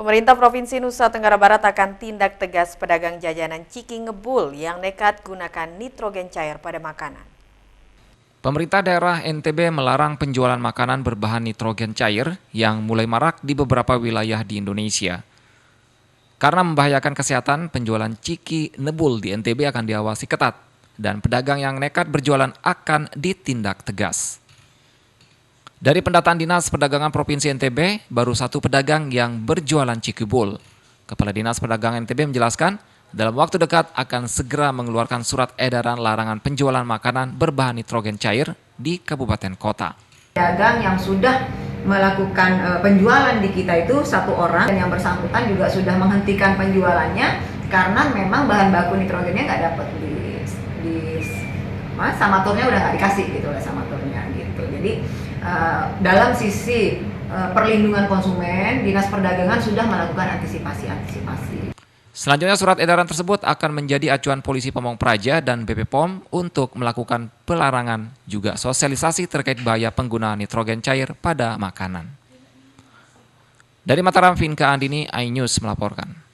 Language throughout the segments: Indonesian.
Pemerintah Provinsi Nusa Tenggara Barat akan tindak tegas pedagang jajanan Ciki Ngebul yang nekat gunakan nitrogen cair pada makanan. Pemerintah daerah NTB melarang penjualan makanan berbahan nitrogen cair yang mulai marak di beberapa wilayah di Indonesia. Karena membahayakan kesehatan, penjualan Ciki Ngebul di NTB akan diawasi ketat dan pedagang yang nekat berjualan akan ditindak tegas. Dari pendataan Dinas Perdagangan Provinsi NTB, baru satu pedagang yang berjualan Ciki Ngebul. Kepala Dinas Perdagangan NTB menjelaskan, dalam waktu dekat akan segera mengeluarkan surat edaran larangan penjualan makanan berbahan nitrogen cair di kabupaten kota. Pedagang yang sudah melakukan penjualan di kita itu satu orang, dan yang bersangkutan juga sudah menghentikan penjualannya karena memang bahan baku nitrogennya nggak dapat di samaturnya udah nggak dikasih gitu lah samaturnya gitu. Jadi dalam sisi perlindungan konsumen, Dinas Perdagangan sudah melakukan antisipasi. Selanjutnya surat edaran tersebut akan menjadi acuan Polisi Pamong Praja dan BP POM untuk melakukan pelarangan juga sosialisasi terkait bahaya penggunaan nitrogen cair pada makanan. Dari Mataram, Vinka Andini, iNews melaporkan.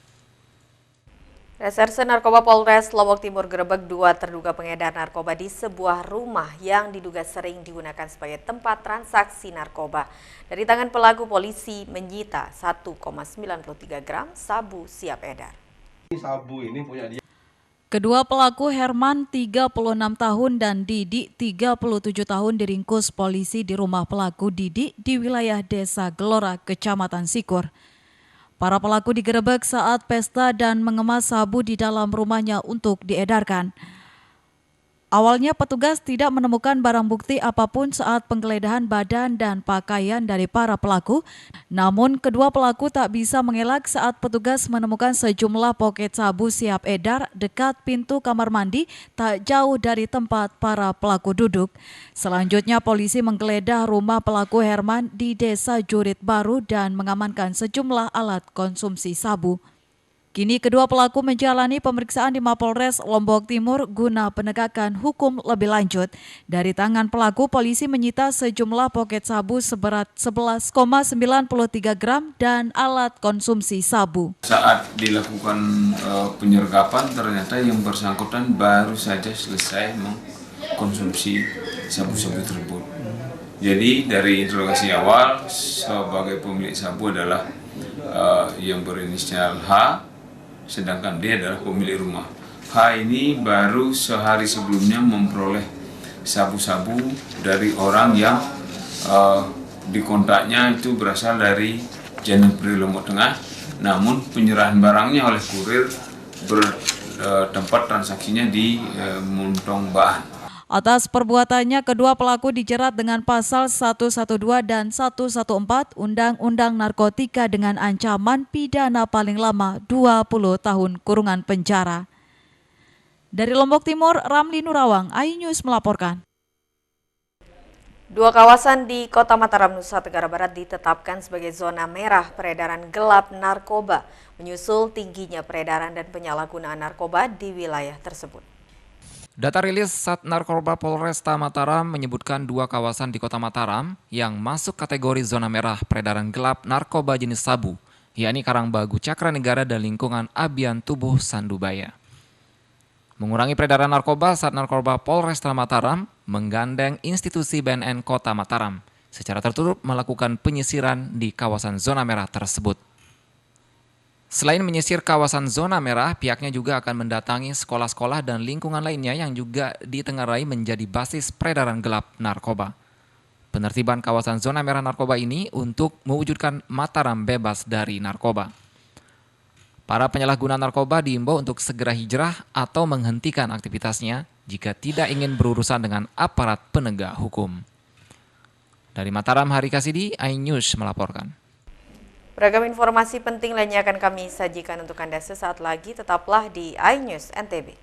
Reserse Narkoba Polres Lombok Timur gerebek 2 terduga pengedar narkoba di sebuah rumah yang diduga sering digunakan sebagai tempat transaksi narkoba. Dari tangan pelaku, polisi menyita 1,93 gram sabu siap edar. Sabu ini punya dia. Kedua pelaku Herman 36 tahun dan Didi 37 tahun diringkus polisi di rumah pelaku Didi di wilayah Desa Gelora, Kecamatan Sikur. Para pelaku digerebek saat pesta dan mengemas sabu di dalam rumahnya untuk diedarkan. Awalnya petugas tidak menemukan barang bukti apapun saat penggeledahan badan dan pakaian dari para pelaku. Namun kedua pelaku tak bisa mengelak saat petugas menemukan sejumlah poket sabu siap edar dekat pintu kamar mandi tak jauh dari tempat para pelaku duduk. Selanjutnya polisi menggeledah rumah pelaku Herman di Desa Jurit Baru dan mengamankan sejumlah alat konsumsi sabu. Kini kedua pelaku menjalani pemeriksaan di Mapolres Lombok Timur guna penegakan hukum lebih lanjut. Dari tangan pelaku, polisi menyita sejumlah poket sabu seberat 11,93 gram dan alat konsumsi sabu. Saat dilakukan penyergapan, ternyata yang bersangkutan baru saja selesai mengkonsumsi sabu-sabu tersebut. Jadi dari interogasi awal, sebagai pemilik sabu adalah yang berinisial H, sedangkan dia adalah pemilik rumah. H ini baru sehari sebelumnya memperoleh sabu-sabu dari orang yang dikontaknya itu berasal dari Janupri Lombok Tengah. Namun penyerahan barangnya oleh kurir bertempat transaksinya di Muntong Bahan. Atas perbuatannya, kedua pelaku dijerat dengan pasal 112 dan 114 Undang-Undang Narkotika dengan ancaman pidana paling lama 20 tahun kurungan penjara. Dari Lombok Timur, Ramli Nurawang, iNews melaporkan. Dua kawasan di Kota Mataram, Nusa Tenggara Barat ditetapkan sebagai zona merah peredaran gelap narkoba, menyusul tingginya peredaran dan penyalahgunaan narkoba di wilayah tersebut. Data rilis Sat Narkoba Polresta Mataram menyebutkan dua kawasan di Kota Mataram yang masuk kategori zona merah peredaran gelap narkoba jenis sabu, yakni Karangbagu, Cakranegara, dan lingkungan Abian Tubuh, Sandubaya. Mengurangi peredaran narkoba, Sat Narkoba Polresta Mataram menggandeng institusi BNN Kota Mataram secara tertutup melakukan penyisiran di kawasan zona merah tersebut. Selain menyisir kawasan zona merah, pihaknya juga akan mendatangi sekolah-sekolah dan lingkungan lainnya yang juga ditengarai menjadi basis peredaran gelap narkoba. Penertiban kawasan zona merah narkoba ini untuk mewujudkan Mataram bebas dari narkoba. Para penyalahguna narkoba diimbau untuk segera hijrah atau menghentikan aktivitasnya jika tidak ingin berurusan dengan aparat penegak hukum. Dari Mataram, Hari Kasidi, iNews melaporkan. Beragam informasi penting lainnya akan kami sajikan untuk Anda sesaat lagi. Tetaplah di iNews NTB.